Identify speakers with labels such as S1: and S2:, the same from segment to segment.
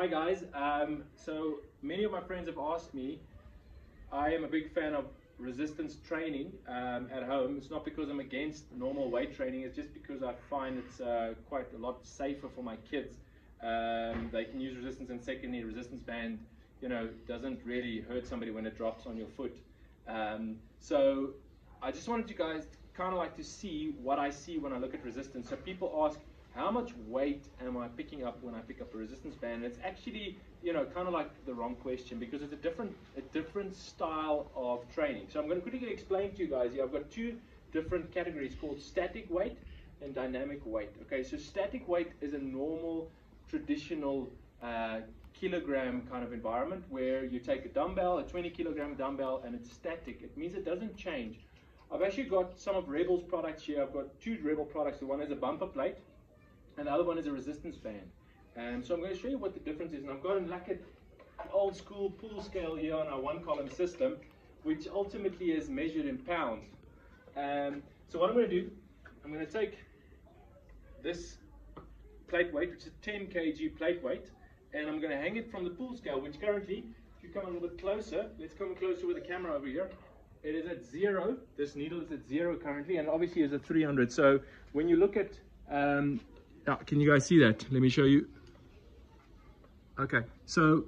S1: Hi guys, so many of my friends have asked me. I am a big fan of resistance training at home. It's not because I'm against normal weight training, it's just because I find it's quite a lot safer for my kids. They can use resistance, and secondly, resistance band, doesn't really hurt somebody when it drops on your foot. So I just wanted you guys kind of like to see what I see when I look at resistance. So people ask, how much weight am I picking up when I pick up a resistance band? And it's actually, kind of like the wrong question, because it's a different style of training. So I'm going to quickly explain to you guys here. I've got two different categories called static weight and dynamic weight. Okay, so static weight is a normal, traditional kilogram kind of environment where you take a dumbbell, a 20-kilogram dumbbell, and it's static. It means it doesn't change. I've actually got some of Rebel's products here. I've got two Rebel products. The one is a bumper plate, and the other one is a resistance band. So I'm going to show you what the difference is. And I've got like an old school pull scale here on our one-column system, which ultimately is measured in pounds. So what I'm going to do, I'm going to take this plate weight, which is 10 kg plate weight, and I'm going to hang it from the pull scale, which currently, if you come a little bit closer, let's come closer with the camera over here. It is at 0. This needle is at 0 currently, and obviously is at 300. So when you look at can you guys see that? Let me show you. Okay, so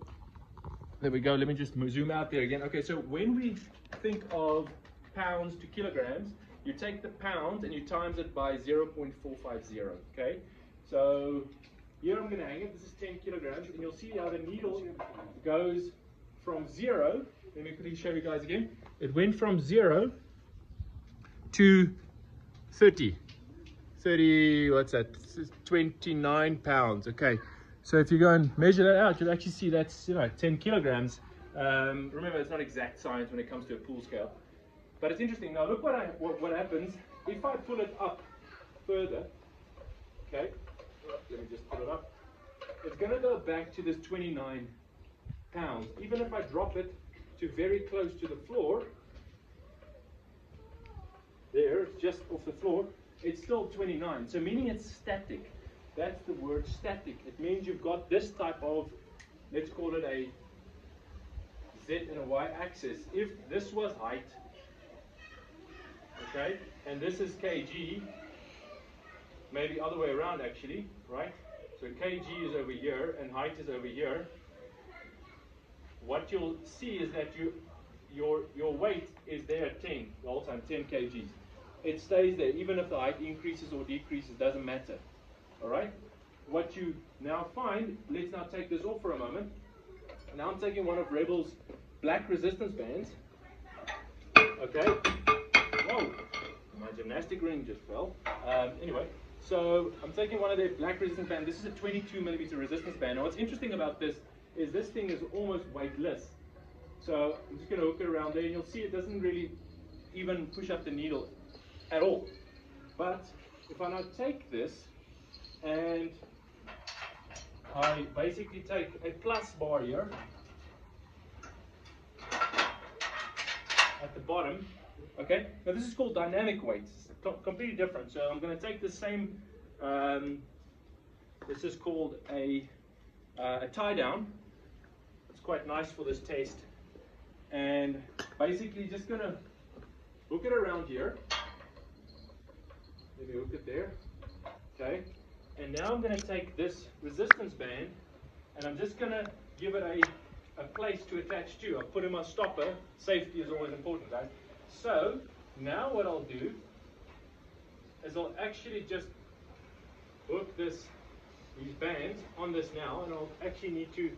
S1: there we go. Let me just zoom out there again. Okay, so when we think of pounds to kilograms, you take the pound and you times it by 0.450. Okay, so here I'm going to hang it. This is 10 kilograms, and you'll see how the needle goes from 0. Let me quickly show you guys again. It went from 0 to 30, what's that? 29 pounds. Okay, so if you go and measure that out, you'll actually see that's 10 kilograms. Remember, it's not exact science when it comes to a pull scale, but it's interesting. Now look what happens if I pull it up further. Okay, let me just pull it up. It's going to go back to this 29 pounds. Even if I drop it to very close to the floor, there, just off the floor, it's still 29, so meaning it's static. That's the word static. It means you've got this type of, let's call it a Z and a Y axis. If this was height, okay, and this is kg, maybe other way around actually, right? So kg is over here and height is over here. What you'll see is that your weight is there at 10 the whole time, 10 kgs. It stays there, even if the height increases or decreases, doesn't matter. All right? What you now find, let's now take this off for a moment. Now I'm taking one of Rebel's black resistance bands. Okay. Whoa, my gymnastic ring just fell. Anyway, so I'm taking one of their black resistance bands. This is a 22mm resistance band. Now what's interesting about this is this thing is almost weightless. So I'm just going to hook it around there, and you'll see it doesn't really even push up the needle at all. But if I now take this and I basically take a plus bar here at the bottom, okay, now this is called dynamic weights. It's completely different. So I'm going to take the same, this is called a tie down. It's quite nice for this test, and basically just going to hook it around here. Let me hook it there. Okay, and now I'm going to take this resistance band and I'm just going to give it a place to attach to. I'll put in my stopper. Safety is always important, guys. So now what I'll do is I'll actually just hook these bands on this now, and I'll actually need to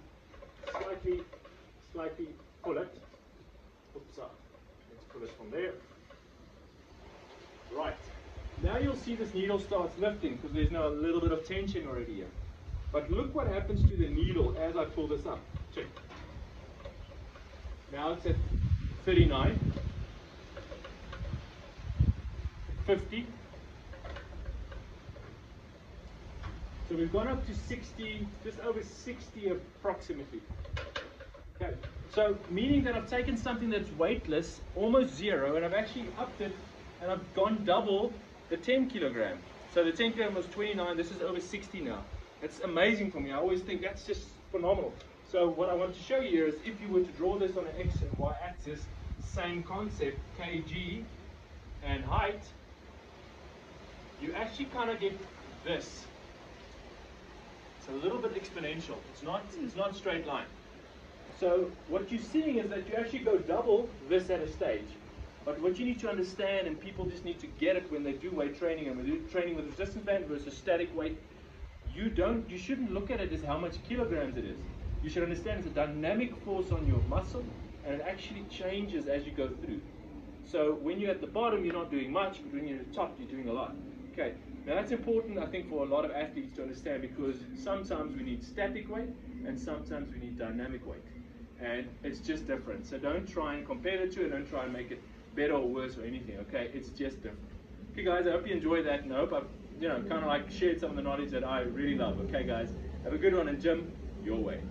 S1: slightly pull it. Oops, let's pull it from there. Right. Now you'll see this needle starts lifting because there's now a little bit of tension already here. But look what happens to the needle as I pull this up. Check. Now it's at 39, 50. So we've gone up to 60, just over 60 approximately. Okay, so meaning that I've taken something that's weightless, almost 0, and I've actually upped it, and I've gone double the 10 kilogram. So the 10 kilogram was 29, this is over 60 now. It's amazing for me. I always think that's just phenomenal. So what I want to show you here is if you were to draw this on an X and Y axis, same concept, kg and height, you actually kind of get this. It's a little bit exponential. It's not straight line. So what you're seeing is that you actually go double this at a stage. But what you need to understand, and people just need to get it when they do weight training and when they do training with resistance band versus static weight, you shouldn't look at it as how much kilograms it is. You should understand it's a dynamic force on your muscle, and it actually changes as you go through. So when you're at the bottom, you're not doing much, but when you're at the top, you're doing a lot. Okay, now that's important, I think, for a lot of athletes to understand, because sometimes we need static weight and sometimes we need dynamic weight, and it's just different. So don't try and compare the two, and don't try and make it better or worse or anything. Okay, it's just different. Okay, guys, I hope you enjoyed that, and I hope I've kind of like shared some of the knowledge that I really love. Okay, guys, have a good one, and Jim, your way.